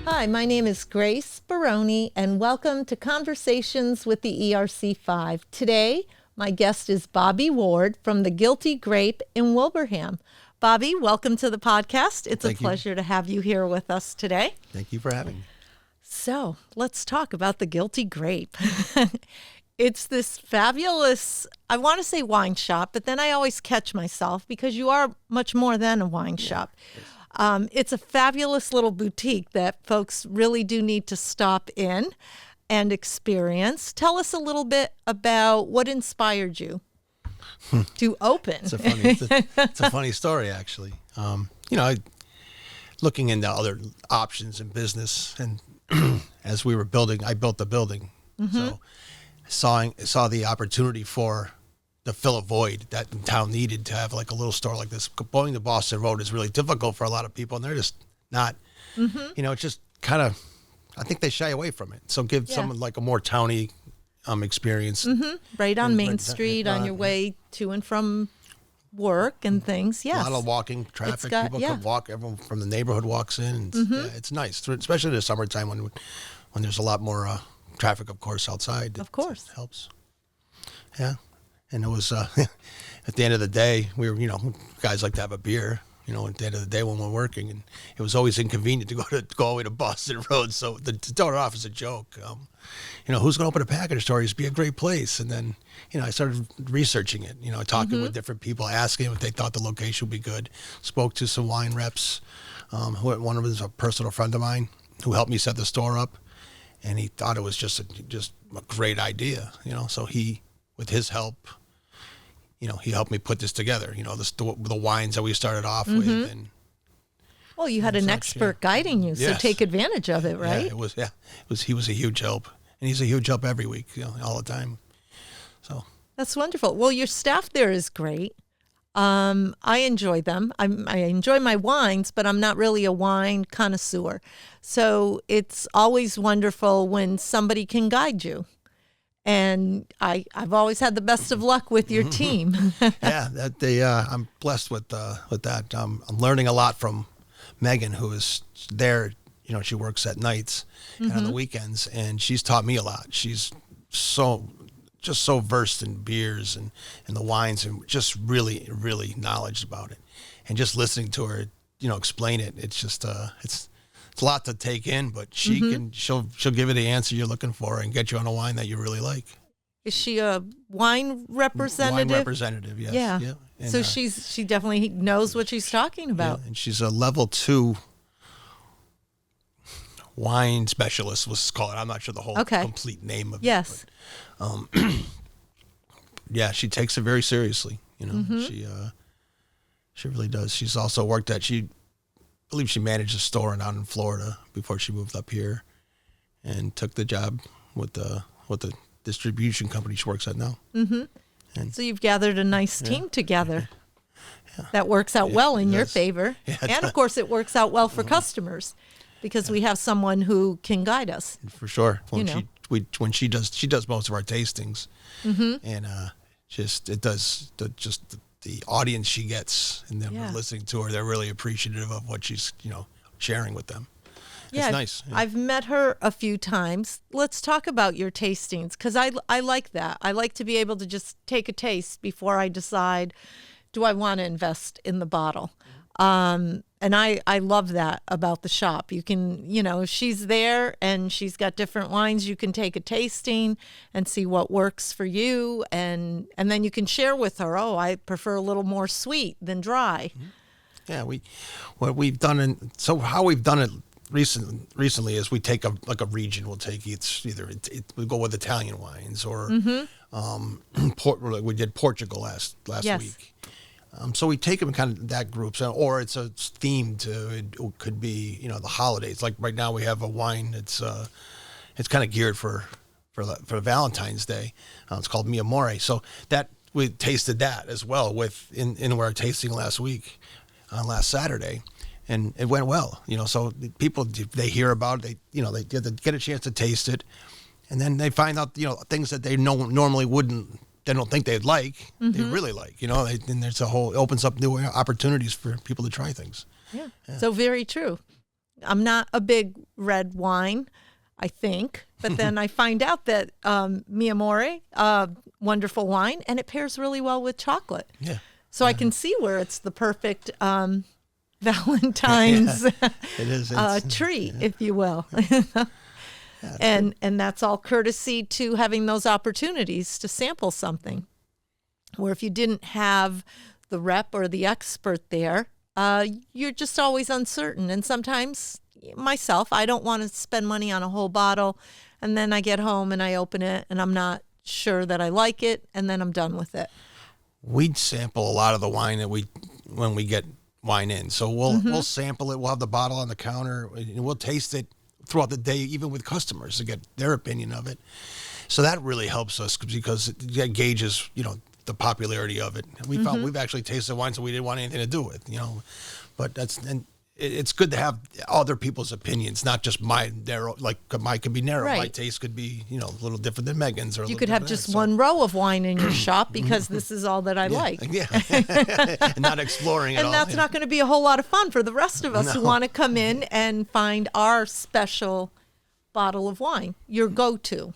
Hi, my name is Grace Baroni, and welcome to Conversations with the ERC5. Today, my guest is Bobby Ward from the Guilty Grape in Wilbraham. Bobby, welcome to the podcast. It's a pleasure to have you here with us today. Thank you for having me. So, let's talk about the Guilty Grape. It's this fabulous, I want to say wine shop, but then I always catch myself because you are much more than a wine shop. It's a fabulous little boutique that folks really do need to stop in and experience. Tell us a little bit about what inspired you to open. It's a funny story, actually. Looking into other options in business, and as we were building, I built the building. So saw the opportunity to fill a void that the town needed to have like a little store like this. Going to Boston Road is really difficult for a lot of people, and they're just not, it's just kind of, I think they shy away from it. So give someone like a more towny experience. Right on Main Street on your way to and from work and things. Yes. A lot of walking traffic. People can walk. Everyone from the neighborhood walks in. And it's nice, especially in the summertime when there's a lot more traffic, of course, outside. Of course. It helps. Yeah. And it was, at the end of the day, we were, guys like to have a beer, at the end of the day when we're working. And it was always inconvenient to go all the way to Boston Road. So to start off as a joke, who's going to open a package store? It used to be a great place. And then, I started researching it, talking with different people, asking if they thought the location would be good. Spoke to some wine reps. One of them is a personal friend of mine who helped me set the store up. And he thought it was just a great idea, so he, with his help, he helped me put this together, the wines that we started off with. And well, you had an expert guiding you, so take advantage of it, right? He was a huge help, and he's a huge help every week, all the time. So that's wonderful. Well, your staff there is great. I enjoy them. I enjoy my wines, but I'm not really a wine connoisseur. So it's always wonderful when somebody can guide you. And I've always had the best of luck with your team. I'm blessed with that. I'm learning a lot from Megan, who is there. She works at nights and on the weekends, and she's taught me a lot. She's so versed in beers and the wines, and just really, really knowledgeable about it. And just listening to her, explain it, it's just it's a lot to take in, but she'll give you the answer you're looking for and get you on a wine that you really like. Is she a wine representative? Wine representative, yes. Yeah. And so she definitely knows what she's talking about. Yeah, and she's a level 2 wine specialist, let's call it. I'm not sure the whole complete name of it. Yes. But, she takes it very seriously. She really does. She's also worked at, I believe she managed a store down in Florida before she moved up here, and took the job with the distribution company she works at now. And so you've gathered a nice team together. That works out well in your favor. And of course it works out well for customers, because we have someone who can guide us. For sure. When she does most of our tastings, and the audience she gets, and them listening to her, they're really appreciative of what she's sharing with them. It's nice. Yeah. I've met her a few times. Let's talk about your tastings, because I like that. I like to be able to just take a taste before I decide, do I want to invest in the bottle? And I love that about the shop. You can, if she's there and she's got different wines, you can take a tasting and see what works for you. And then you can share with her, I prefer a little more sweet than dry. Yeah, how we've done it recently is we take a region. We'll take we go with Italian wines, or we did Portugal last week. So we take them kind of that group, or it's a theme to it could be the holidays. Like right now we have a wine that's it's kind of geared for Valentine's Day. It's called Mi Amore. So that we tasted that as well in our tasting last last Saturday, and it went well. So people, they hear about it, they get a chance to taste it, and then they find out things that they normally wouldn't don't think they'd like, they really like, you know, and there's a whole, it opens up new opportunities for people to try things. Yeah. So very true. I'm not a big red wine, I think, but then I find out that Mi Amore, wonderful wine, and it pairs really well with chocolate. Yeah. So I can see where it's the perfect Valentine's It is. treat, if you will. And that's all courtesy to having those opportunities to sample something. Where if you didn't have the rep or the expert there, you're just always uncertain. And sometimes myself, I don't want to spend money on a whole bottle, and then I get home and I open it and I'm not sure that I like it, and then I'm done with it. We'd sample a lot of the wine that when we get wine in. So we'll sample it. We'll have the bottle on the counter and we'll taste it throughout the day, even with customers, to get their opinion of it. So that really helps us because it gauges, you know, the popularity of it. We found we've actually tasted wines that we didn't want anything to do with, you know, but it's good to have other people's opinions, not just mine. Like mine could be narrow. Right. My taste could be, you know, a little different than Megan's. Or You could have just one row of wine in your shop because this is all that I like. Yeah, and not exploring it all. And that's not going to be a whole lot of fun for the rest of us who want to come in and find our special bottle of wine, your go-to.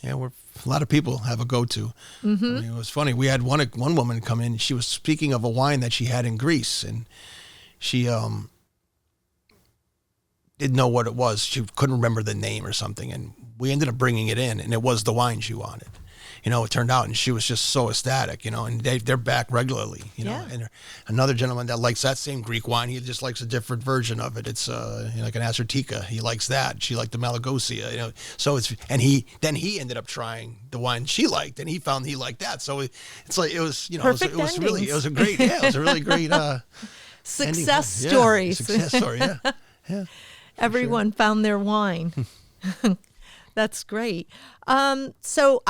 Yeah, a lot of people have a go-to. I mean, it was funny. We had one woman come in. She was speaking of a wine that she had in Greece, and she didn't know what it was. She couldn't remember the name or something, and we ended up bringing it in, and it was the wine she wanted. You know, it turned out, and she was just so ecstatic, you know, and they're back regularly, you know. And another gentleman that likes that same Greek wine, he just likes a different version of it. It's like an Acertica. He likes that. She liked the Malagosia, you know. So he ended up trying the wine she liked, and he found he liked that. So it's like, it was, you know, it was a really great success stories. Success story, yeah. Everyone found their wine. That's great. So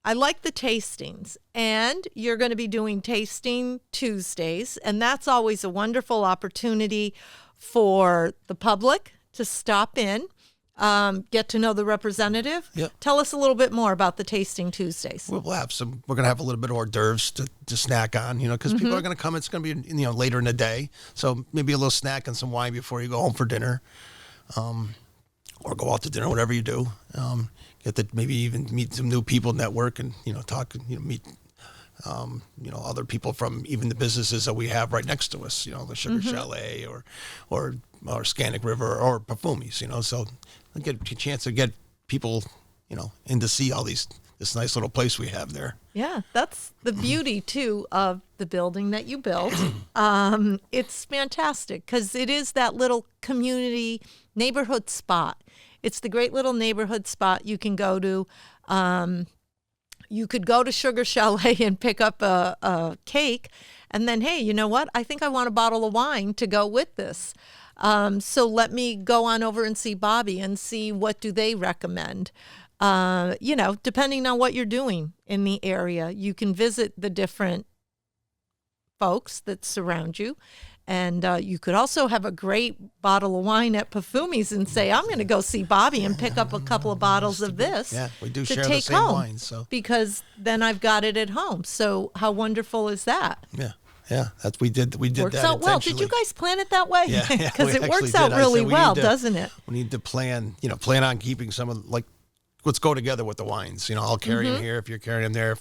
I like the tastings, and you're going to be doing Tasting Tuesdays, and that's always a wonderful opportunity for the public to stop in, get to know the representative. Yep. Tell us a little bit more about the Tasting Tuesdays. We're going to have a little bit of hors d'oeuvres to snack on, you know, because people are going to come. It's going to be, you know, later in the day. So maybe a little snack and some wine before you go home for dinner, or go out to dinner, whatever you do. Get to maybe even meet some new people, network, and, you know, talk, you know, meet, you know, other people from even the businesses that we have right next to us, you know, the Sugar Chalet or Scannick River or Perfumes, you know. So I get a chance to get people, you know, in to see all this nice little place we have there. Yeah, that's the beauty, too, of the building that you built. It's fantastic because it is that little community neighborhood spot. It's the great little neighborhood spot you can go to. You could go to Sugar Chalet and pick up a cake, and then, hey, you know what? I think I want a bottle of wine to go with this. So let me go on over and see Bobby and see what do they recommend. You know, depending on what you're doing in the area, you can visit the different folks that surround you. And you could also have a great bottle of wine at Perfumes and say, I'm going to go see Bobby and pick up a couple of bottles of this. Yeah, we do to share take the same home, wine. So. Because then I've got it at home. So how wonderful is that? Yeah, we did works that out well. Did you guys plan it that way? Yeah, because it works out really well, doesn't it? We need to plan on keeping some of, like, let's go together with the wines. You know, I'll carry them here if you're carrying them there,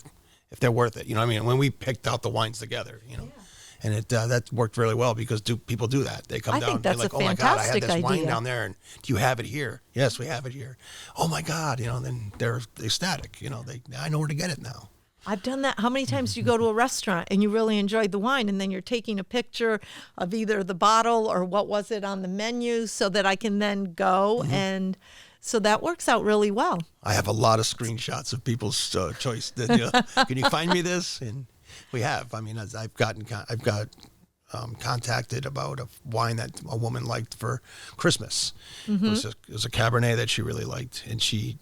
if they're worth it. You know what I mean? When we picked out the wines together, you know. Yeah. And that worked really well because people do that. They come down, they're like, oh my God, I had this wine down there, and do you have it here? Yes, we have it here. Oh my God, you know, and then they're ecstatic. You know, I know where to get it now. I've done that. How many times do you go to a restaurant and you really enjoyed the wine, and then you're taking a picture of either the bottle or what was it on the menu so that I can then go and... So that works out really well. I have a lot of screenshots of people's choice. That, you know, can you find me this? And we have. I mean, I've got contacted about a wine that a woman liked for Christmas. It was a Cabernet that she really liked, and she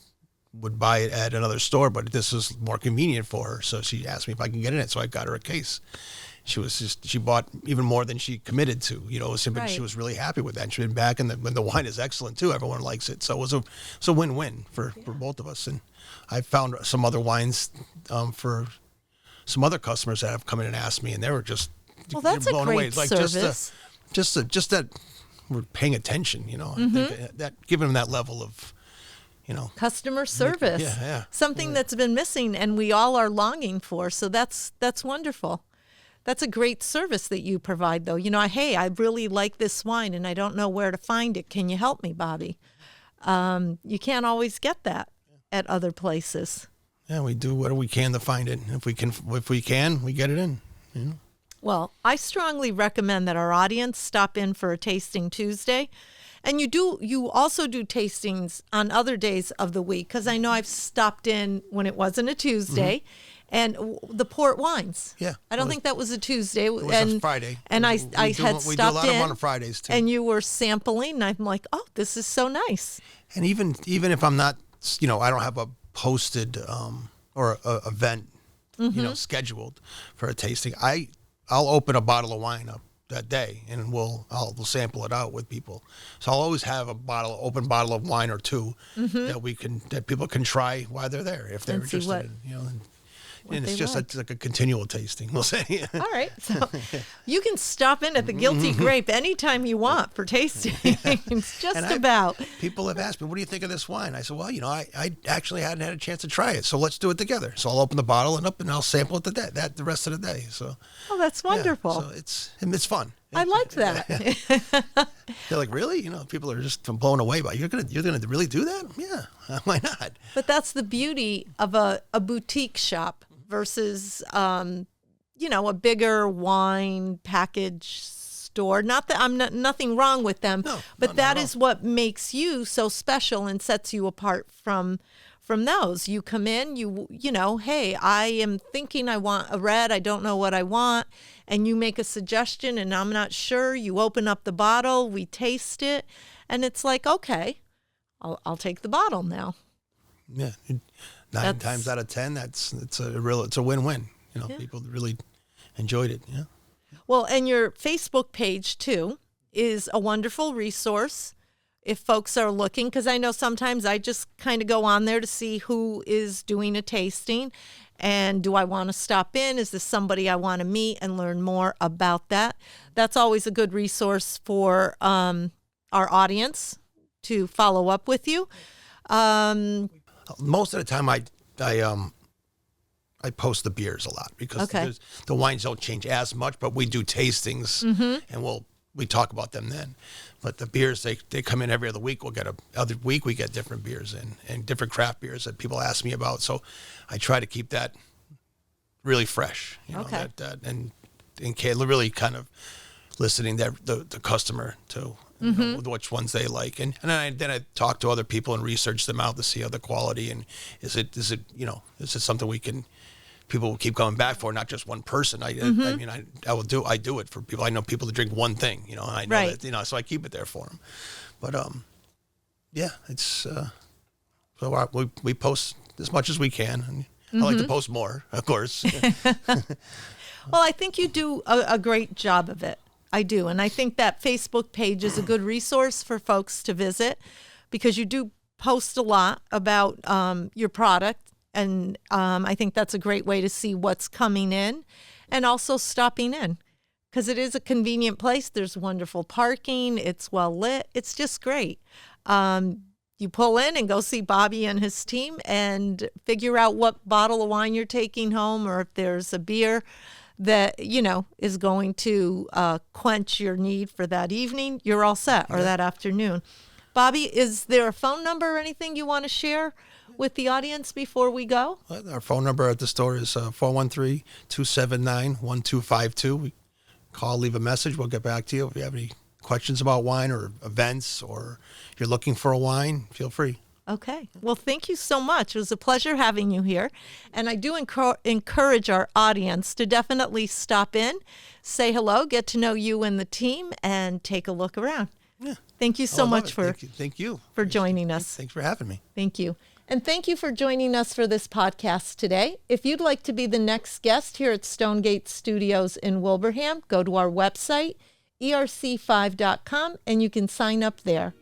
would buy it at another store, but this was more convenient for her. So she asked me if I can get in it. So I got her a case. She bought even more than she committed to, but she was really happy with that. And she's been back, and the wine is excellent too. Everyone likes it. So it was a win-win for both of us. And I found some other wines for some other customers that have come in and asked me, and they were just that's a blown great away. Like service. just that we're paying attention, I think that giving them that level of, customer service. Yeah. Something that's been missing and we all are longing for. So that's wonderful. That's a great service that you provide, though. Hey, I really like this wine and I don't know where to find it. Can you help me, Bobby? You can't always get that at other places. Yeah, we do what we can to find it. If we can, we get it in. Well, I strongly recommend that our audience stop in for a tasting Tuesday. And you also do tastings on other days of the week, because I know I've stopped in when it wasn't a Tuesday. And the port wines. Yeah. I don't think that was a Tuesday. It was a Friday. And I had stopped in. We do a lot of them on Fridays, too. And you were sampling, and I'm like, oh, this is so nice. And even if I'm not, I don't have a posted or a event, scheduled for a tasting, I'll open a bottle of wine up that day, and I'll sample it out with people. So I'll always have open bottle of wine or two that people can try while they're there if they're interested. And it's just like a continual tasting, we'll say. All right. So you can stop in at the Guilty Grape anytime you want for tasting. It's people have asked me, what do you think of this wine? I said, well, I actually hadn't had a chance to try it, so let's do it together. So I'll open the bottle and I'll sample it the rest of the day. So. Oh, that's wonderful. Yeah, so it's fun. I like that. They're like, really? People are just blown away by it. You're gonna really do that? Yeah, why not? But that's the beauty of a boutique shop versus, a bigger wine package store. Not that nothing wrong with them, but that is what makes you so special and sets you apart from those. You come in, hey, I am thinking I want a red. I don't know what I want. And you make a suggestion and I'm not sure. You open up the bottle, we taste it, and it's like, okay, I'll take the bottle now. Yeah. 9 times out of 10, it's a win-win. People really enjoyed it. Yeah. Well, and your Facebook page too is a wonderful resource if folks are looking, because I know sometimes I just kind of go on there to see who is doing a tasting, and do I want to stop in? Is this somebody I want to meet and learn more about that? That's always a good resource for our audience to follow up with you. Most of the time, I post the beers a lot because the wines don't change as much, but we do tastings and we talk about them then. But the beers, they come in every other week. Other week we get different beers and different craft beers that people ask me about. So I try to keep that really fresh. And really kind of listening to the customer to which ones they like, and then I talk to other people and research them out to see other quality, and is it something people will keep coming back for, not just one person. I do it for people. I know people that drink one thing, and I know that, so I keep it there for them. But it's so we post as much as we can, and I like to post more, of course. Well, I think you do a great job of it. I do. And I think that Facebook page is a good resource for folks to visit, because you do post a lot about your product. And I think that's a great way to see what's coming in, and also stopping in, because it is a convenient place. There's wonderful parking. It's well lit. It's just great. You pull in and go see Bobby and his team and figure out what bottle of wine you're taking home, or if there's a beer that, is going to quench your need for that evening, you're all set, or that afternoon. Bobby, is there a phone number or anything you want to share with the audience before we go? Our phone number at the store is 413-279-1252. Call, leave a message. We'll get back to you. If you have any questions about wine or events, or you're looking for a wine, feel free. Okay. Well, thank you so much. It was a pleasure having you here. And I do encourage our audience to definitely stop in, say hello, get to know you and the team, and take a look around. Yeah. Thank you so much thank you for joining us. Thanks for having me. Thank you. And thank you for joining us for this podcast today. If you'd like to be the next guest here at Stonegate Studios in Wilbraham, go to our website, ERC5.com, and you can sign up there.